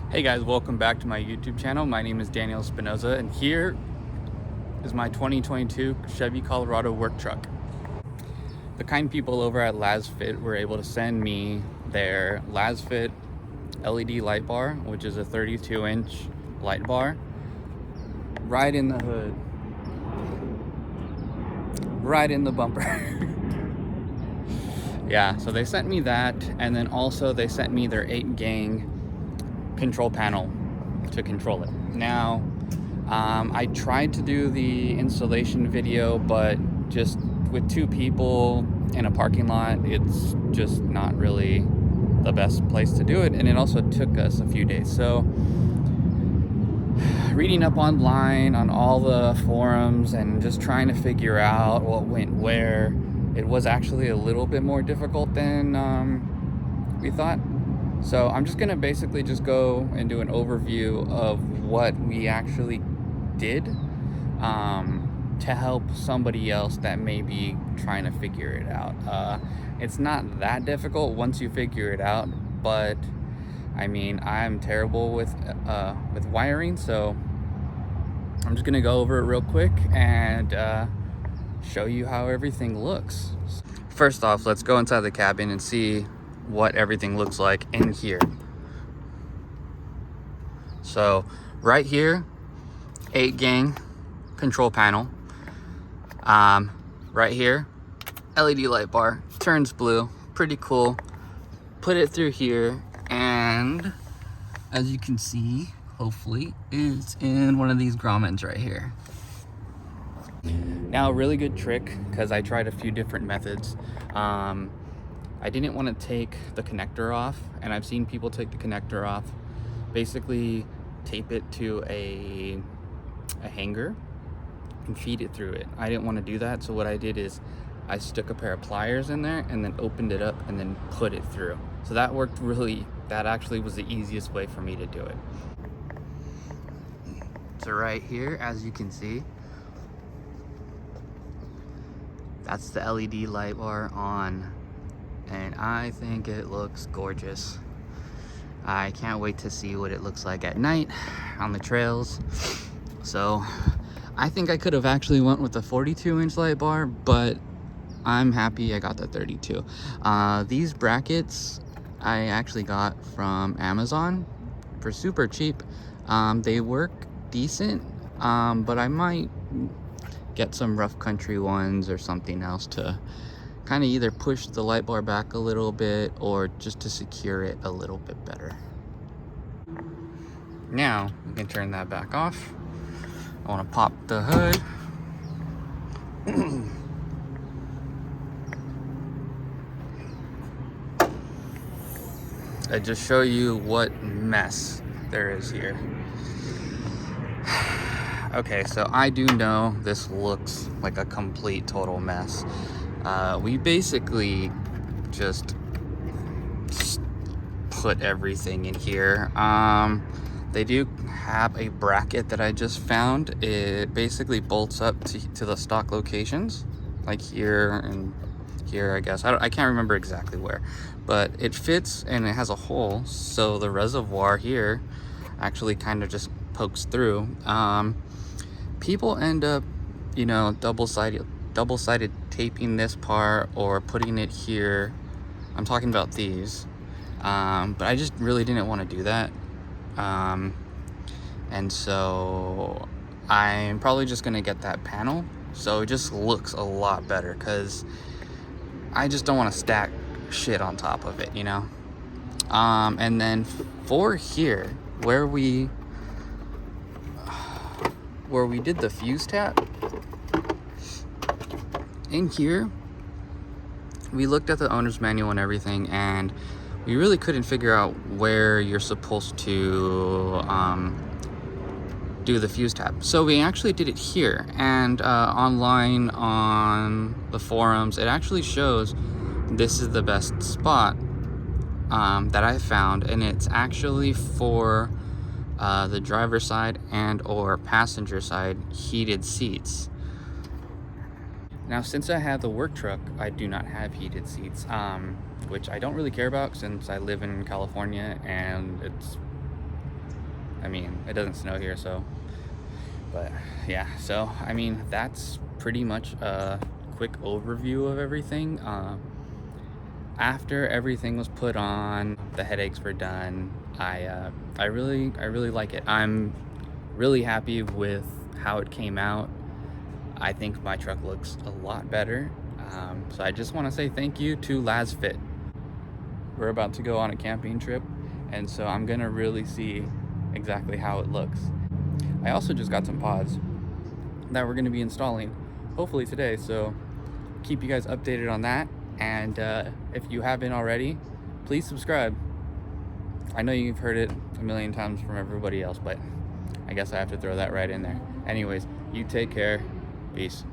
Hey guys, welcome back to my YouTube channel. My name is Daniel Espinoza, and here is my 2022 Chevy Colorado work truck. The kind people over at LASFIT were able to send me their LASFIT LED light bar, which is a 32-inch light bar, right in the hood, right in the bumper. Yeah, so they sent me that, and then also they sent me their 8-gang control panel to control it. Now, I tried to do the installation video, but just with 2 people in a parking lot, it's just not really the best place to do it, and it also took us a few days. So reading up online on all the forums and just trying to figure out what went where, it was actually a little bit more difficult than we thought. So I'm just gonna basically just go and do an overview of what we actually did to help somebody else that may be trying to figure it out. It's not that difficult once you figure it out, but I mean, I'm terrible with wiring, so I'm just gonna go over it real quick and show you how everything looks. First off, let's go inside the cabin and see what everything looks like in here. So right here, 8-gang control panel. Right here, LED light bar, turns blue, pretty cool. Put it through here, and as you can see, hopefully, it's in one of these grommets right here. Now, a really good trick, because I tried a few different methods. I didn't want to take the connector off, and I've seen people take the connector off. Basically, tape it to a hanger and feed it through it. I didn't want to do that, so what I did is I stuck a pair of pliers in there and then opened it up and then put it through. So that worked that actually was the easiest way for me to do it. So right here, as you can see, that's the LED light bar on, and I think it looks gorgeous. I can't wait to see what it looks like at night on the trails. So I think I could have actually went with the 42-inch light bar, but I'm happy I got the 32. These brackets I actually got from Amazon for super cheap. They work decent, but I might get some rough country ones or something else to kind of either push the light bar back a little bit or just to secure it a little bit better. Now we can turn that back off. I want to pop the hood. I just show you what mess there is here. Okay, so I do know this looks like a complete total mess. We basically just put everything in here. They do have a bracket that I just found. It basically bolts up to the stock locations, like here and here, I guess. I can't remember exactly where, but it fits and it has a hole, so the reservoir here actually kind of just pokes through. People end up, you know, double-sided taping this part or putting it here. I'm talking about these, but I just really didn't want to do that. And so I'm probably just gonna get that panel so it just looks a lot better, because I just don't want to stack shit on top of it, you know. And then for here, where we did the fuse tap, in here we looked at the owner's manual and everything, and we really couldn't figure out where you're supposed to do the fuse tap. So we actually did it here, and online on the forums it actually shows this is the best spot that I found, and it's actually for the driver's side and or passenger side heated seats. Now, since I have the work truck, I do not have heated seats, which I don't really care about since I live in California and it's I mean, it doesn't snow here, so. But yeah, so I mean, that's pretty much a quick overview of everything. After everything was put on, the headaches were done. I really like it. I'm really happy with how it came out. I think my truck looks a lot better. So I just want to say thank you to LASFIT. We're about to go on a camping trip, and so I'm gonna really see exactly how it looks. I also just got some pods that we're gonna be installing, hopefully today, so keep you guys updated on that. And if you haven't already, please subscribe. I know you've heard it a million times from everybody else, but I guess I have to throw that right in there. Anyways, you take care. Peace.